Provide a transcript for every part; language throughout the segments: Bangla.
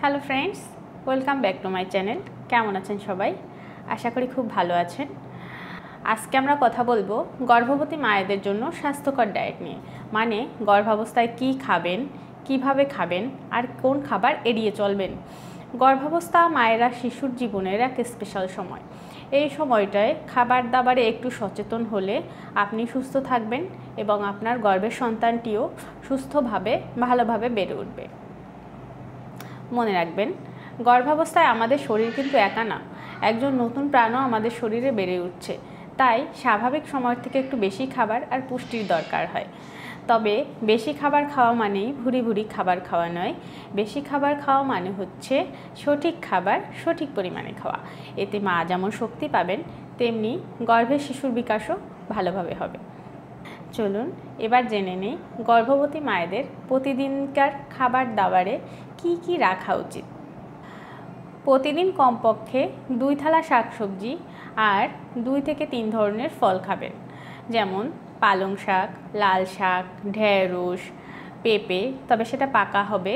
Hello friends, welcome back to my channel. কেমন আছেন সবাই? আশা করি খুব ভালো আছেন। আজকে আমরা কথা বলবো গর্ভবতী মায়েদের জন্য স্বাস্থ্যকর ডায়েট নিয়ে, মানে গর্ভাবস্থায় কি খাবেন, কিভাবে খাবেন আর কোন খাবার এড়িয়ে চলবেন। গর্ভাবস্থা মায়েরা শিশুর জীবনের এক স্পেশাল সময়। এই সময়টায় খাবার দাবারে একটু সচেতন হলে আপনি সুস্থ থাকবেন এবং আপনার গর্ভের সন্তানটিও সুস্থভাবে ভালোভাবে বেড়ে উঠবে। মনে রাখবেন, গর্ভাবস্থায় আমাদের শরীর কিন্তু একা না, একজন নতুন প্রাণও আমাদের শরীরে বেড়ে উঠছে। তাই স্বাভাবিক সময় থেকে একটু বেশি খাবার আর পুষ্টির দরকার হয়। তবে বেশি খাবার খাওয়া মানেই ভুরি ভুরি খাবার খাওয়া নয়। বেশি খাবার খাওয়া মানে হচ্ছে সঠিক খাবার সঠিক পরিমাণে খাওয়া। এতে মা যেমন শক্তি পাবেন, তেমনি গর্ভের শিশুর বিকাশও ভালোভাবে হবে। চলুন এবার জেনে নেই গর্ভবতী মায়েদের প্রতিদিনকার খাবার দাবারে কি কি রাখা উচিত। প্রতিদিন কমপক্ষে 2 থালা শাকসবজি আর 2 থেকে 3 ধরনের ফল খাবেন, যেমন পালং শাক, লাল শাক, ঢেঁড়স, পেঁপে, তবে সেটা পাকা হবে,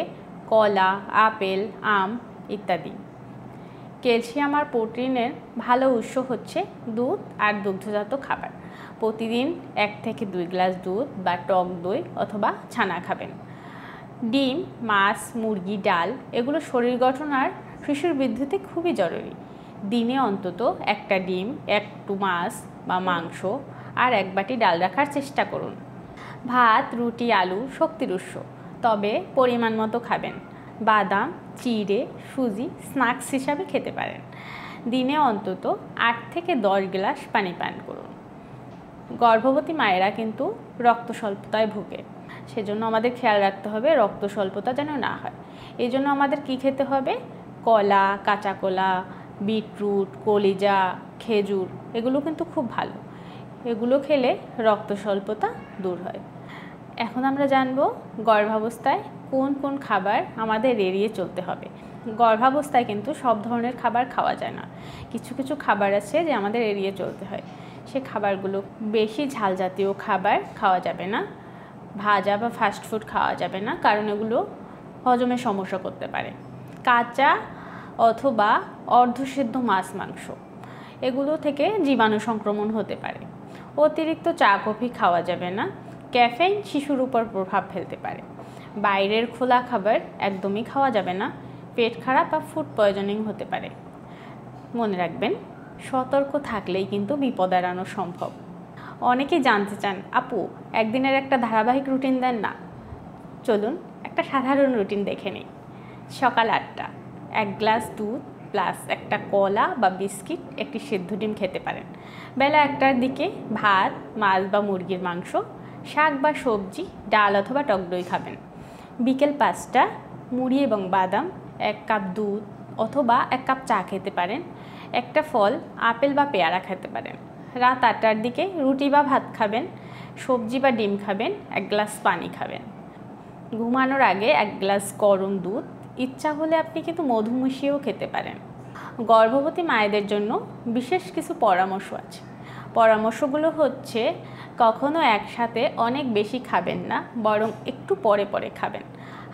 কলা, আপেল, আম ইত্যাদি। ক্যালসিয়াম আর প্রোটিনের ভালো উৎস হচ্ছে দুধ আর দুগ্ধজাত খাবার। প্রতিদিন 1 থেকে 2 গ্লাস দুধ বা টক দই অথবা ছানা খাবেন। ডিম, মাছ, মুরগি, ডাল এগুলো শরীর গঠন আর শিশুর বৃদ্ধিতে খুবই জরুরি। দিনে অন্তত 1টা ডিম, 1টু মাছ বা মাংস আর 1 বাটি ডাল রাখার চেষ্টা করুন। ভাত, রুটি, আলু শক্তির উৎস, তবে পরিমাণ মতো খাবেন। বাদাম, চিড়ে, সুজি স্ন্যাক্স হিসাবে খেতে পারেন। দিনে অন্তত 8 থেকে 10 গ্লাস পানি পান করুন। গর্ভবতী মায়েরা কিন্তু রক্ত স্বল্পতায় ভোগে, সেজন্য আমাদের খেয়াল রাখতে হবে রক্ত স্বল্পতা যেন না হয়। এই জন্য আমাদের কি খেতে হবে? কলা, কাঁচা কলা, বিটরুট, কলিজা, খেজুর এগুলো কিন্তু খুব ভালো। এগুলো খেলে রক্ত স্বল্পতা দূর হয়। এখন আমরা জানবো গর্ভাবস্থায় কোন কোন খাবার আমাদের এড়িয়ে চলতে হবে। গর্ভাবস্থায় কিন্তু সব ধরনের খাবার খাওয়া যায় না, কিছু কিছু খাবার আছে যে আমাদের এড়িয়ে চলতে হয়। সে খাবারগুলো, বেশি ঝাল জাতীয় খাবার খাওয়া যাবে না, ভাজা বা ফাস্টফুড খাওয়া যাবে না, কারণ এগুলো হজমের সমস্যা করতে পারে। কাঁচা অথবা অর্ধসিদ্ধ মাছ, মাংস এগুলো থেকে জীবাণু সংক্রমণ হতে পারে। অতিরিক্ত চা কফি খাওয়া যাবে না, ক্যাফেইন শিশুর উপর প্রভাব ফেলতে পারে। বাইরের খোলা খাবার একদমই খাওয়া যাবে না, পেট খারাপ বা ফুড পয়জনিং হতে পারে। মনে রাখবেন, সতর্ক থাকলেই কিন্তু বিপদ এড়ানো সম্ভব। অনেকেই জানতে চান, আপু একদিনের একটা ধারাবাহিক রুটিন দেন না। চলুন একটা সাধারণ রুটিন দেখে নিই। সকাল 8টা 1 গ্লাস দুধ প্লাস 1টা কলা বা বিস্কিট, 1টি সিদ্ধ ডিম খেতে পারেন। বেলা 1টার দিকে ভাত, মাছ বা মুরগির মাংস, শাক বা সবজি, ডাল অথবা টক দই খাবেন। বিকেল 5টা মুড়ি এবং বাদাম, 1 কাপ দুধ অথবা 1 কাপ চা খেতে পারেন। 1টা ফল, আপেল বা পেয়ারা খেতে পারেন। রাত 8টার দিকে রুটি বা ভাত খাবেন, সবজি বা ডিম খাবেন, 1 গ্লাস পানি খাবেন। ঘুমানোর আগে 1 গ্লাস গরম দুধ, ইচ্ছা হলে আপনি কিন্তু মধু মিশিয়েও খেতে পারেন। গর্ভবতী মায়েদের জন্য বিশেষ কিছু পরামর্শ আছে। পরামর্শগুলো হচ্ছে, কখনো একসাথে অনেক বেশি খাবেন না, বরং একটু পরে পরে খাবেন।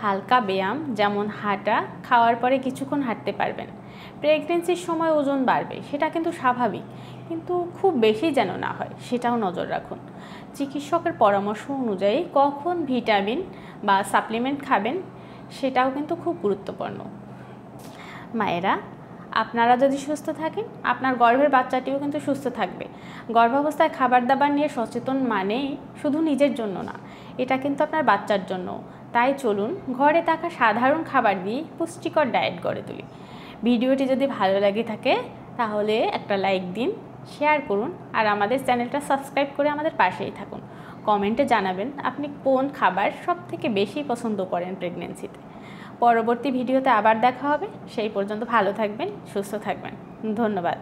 হালকা ব্যায়াম যেমন হাঁটা, খাওয়ার পরে কিছুক্ষণ হাঁটতে পারবেন। প্রেগনেন্সির সময় ওজন বাড়বে, সেটা কিন্তু স্বাভাবিক, কিন্তু খুব বেশি যেন না হয় সেটাও নজর রাখুন। চিকিৎসকের পরামর্শ অনুযায়ী কখন ভিটামিন বা সাপ্লিমেন্ট খাবেন সেটাও কিন্তু খুব গুরুত্বপূর্ণ। মায়েরা, আপনারা যদি সুস্থ থাকেন, আপনার গর্ভের বাচ্চাটিও কিন্তু সুস্থ থাকবে। গর্ভাবস্থায় খাবার দাবার নিয়ে সচেতন মানেই শুধু নিজের জন্য না, এটা কিন্তু আপনার বাচ্চার জন্য। তাই চলুন ঘরে থাকা সাধারণ খাবার দিয়ে পুষ্টিকর ডায়েট গড়ে তুলি। ভিডিওটি যদি ভালো লাগে থাকে তাহলে একটা লাইক দিন, শেয়ার করুন আর আমাদের চ্যানেলটা সাবস্ক্রাইব করে আমাদের পাশেই থাকুন। কমেন্টে জানাবেন আপনি কোন খাবার সবথেকে বেশি পছন্দ করেন প্রেগনেন্সিতে। পরবর্তী ভিডিওতে আবার দেখা হবে, সেই পর্যন্ত ভালো থাকবেন, সুস্থ থাকবেন। ধন্যবাদ।